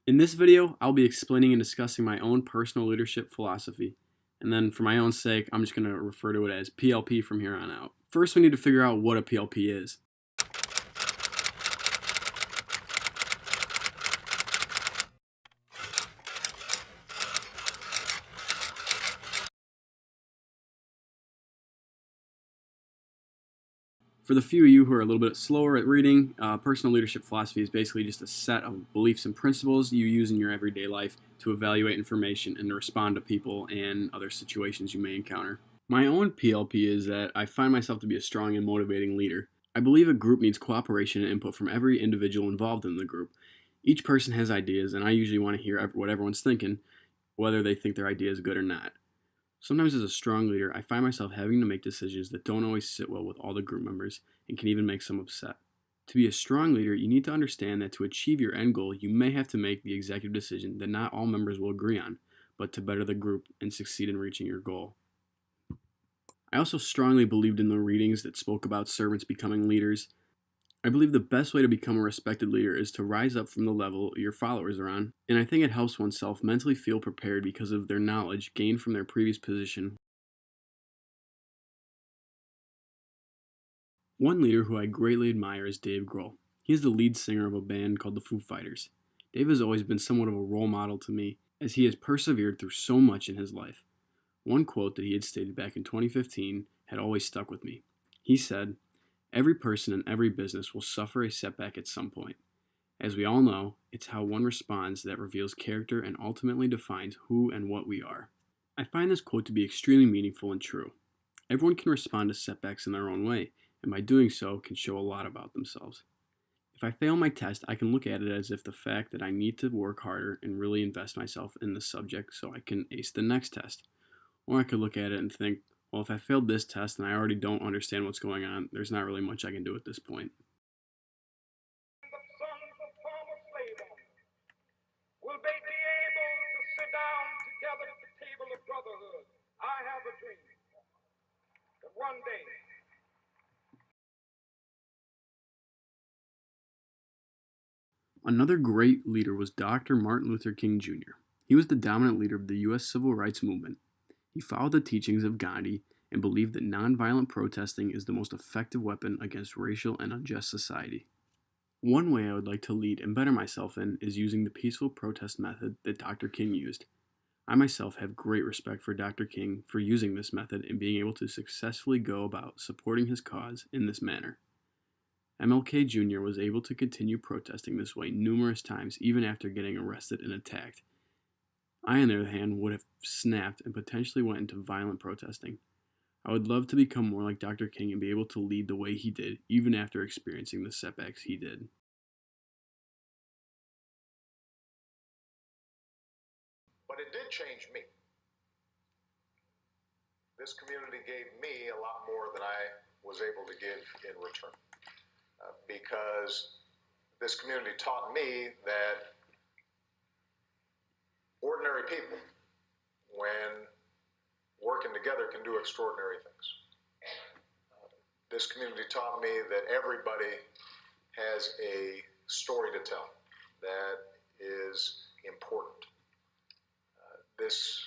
In this video, I'll be explaining and discussing my own personal leadership philosophy. And then for my own sake, I'm just going to refer to it as PLP from here on out. First, we need to figure out what a PLP is. For the few of you who are a little bit slower at reading, personal leadership philosophy is basically just a set of beliefs and principles you use in your everyday life to evaluate information and to respond to people and other situations you may encounter. My own PLP is that I find myself to be a strong and motivating leader. I believe a group needs cooperation and input from every individual involved in the group. Each person has ideas, and I usually want to hear what everyone's thinking, whether they think their idea is good or not. Sometimes, as a strong leader, I find myself having to make decisions that don't always sit well with all the group members and can even make some upset. To be a strong leader, you need to understand that to achieve your end goal, you may have to make the executive decision that not all members will agree on, but to better the group and succeed in reaching your goal. I also strongly believed in the readings that spoke about servants becoming leaders. I believe the best way to become a respected leader is to rise up from the level your followers are on, and I think it helps oneself mentally feel prepared because of their knowledge gained from their previous position. One leader who I greatly admire is Dave Grohl. He is the lead singer of a band called the Foo Fighters. Dave has always been somewhat of a role model to me, as he has persevered through so much in his life. One quote that he had stated back in 2015 had always stuck with me. He said, "Every person in every business will suffer a setback at some point. As we all know, it's how one responds that reveals character and ultimately defines who and what we are." I find this quote to be extremely meaningful and true. Everyone can respond to setbacks in their own way, and by doing so can show a lot about themselves. If I fail my test, I can look at it as if the fact that I need to work harder and really invest myself in the subject so I can ace the next test. Or I could look at it and think, well, if I failed this test and I already don't understand what's going on, there's not really much I can do at this point. Sons of former slave owners, will they be able to sit down together at the table of brotherhood? I have a dream that one day Another great leader was Dr. Martin Luther King Jr. He was the dominant leader of the U.S. civil rights movement. He followed the teachings of Gandhi and believed that nonviolent protesting is the most effective weapon against racial and unjust society. One way I would like to lead and better myself in is using the peaceful protest method that Dr. King used. I myself have great respect for Dr. King for using this method and being able to successfully go about supporting his cause in this manner. MLK Jr. was able to continue protesting this way numerous times even after getting arrested and attacked. I, on the other hand, would have snapped and potentially went into violent protesting. I would love to become more like Dr. King and be able to lead the way he did, even after experiencing the setbacks he did. But it did change me. This community gave me a lot more than I was able to give in return. Because this community taught me that ordinary people, when working together, can do extraordinary things. This community taught me that everybody has a story to tell that is important. This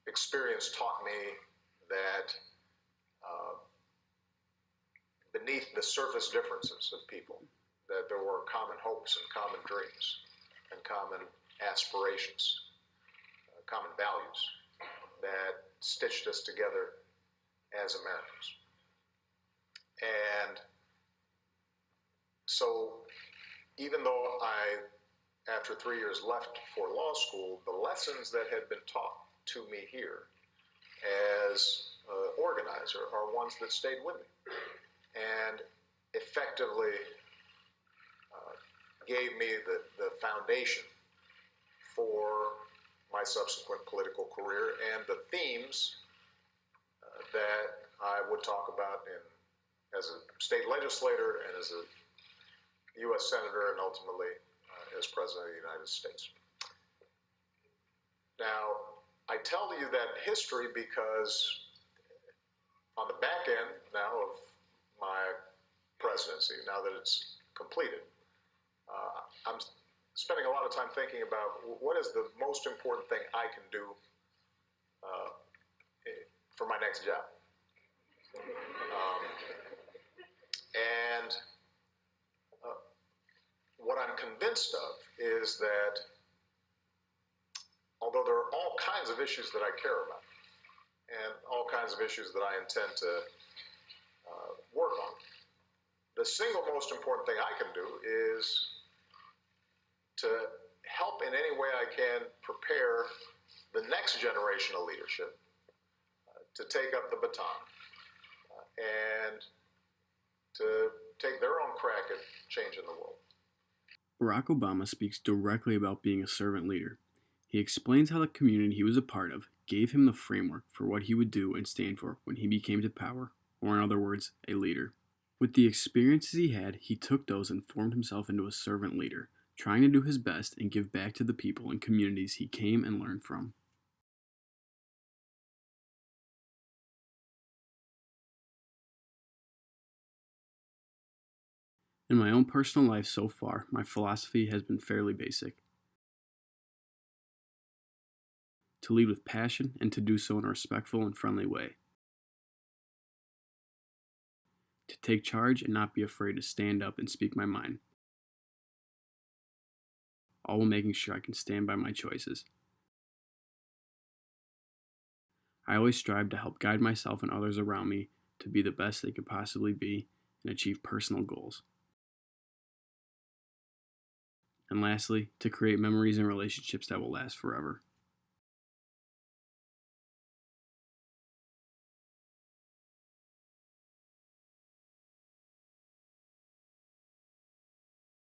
experience taught me that beneath the surface differences of people, that there were common hopes and common dreams and common aspirations, common values that stitched us together as Americans. And so even though I, after 3 years, left for law school, the lessons that had been taught to me here as organizer are ones that stayed with me and effectively gave me the foundation for my subsequent political career and the themes that I would talk about as a state legislator and as a U.S. Senator and ultimately as President of the United States. Now, I tell you that history because on the back end now of my presidency, now that it's completed, spending a lot of time thinking about what is the most important thing I can do for my next job. And what I'm convinced of is that although there are all kinds of issues that I care about and all kinds of issues that I intend to work on, the single most important thing I can do is to help in any way I can prepare the next generation of leadership to take up the baton and to take their own crack at changing the world. Barack Obama speaks directly about being a servant leader. He explains how the community he was a part of gave him the framework for what he would do and stand for when he became to power, or in other words, a leader. With the experiences he had, he took those and formed himself into a servant leader, trying to do his best and give back to the people and communities he came and learned from. In my own personal life so far, my philosophy has been fairly basic. To lead with passion and to do so in a respectful and friendly way. To take charge and not be afraid to stand up and speak my mind. All while making sure I can stand by my choices. I always strive to help guide myself and others around me to be the best they could possibly be and achieve personal goals. And lastly, to create memories and relationships that will last forever.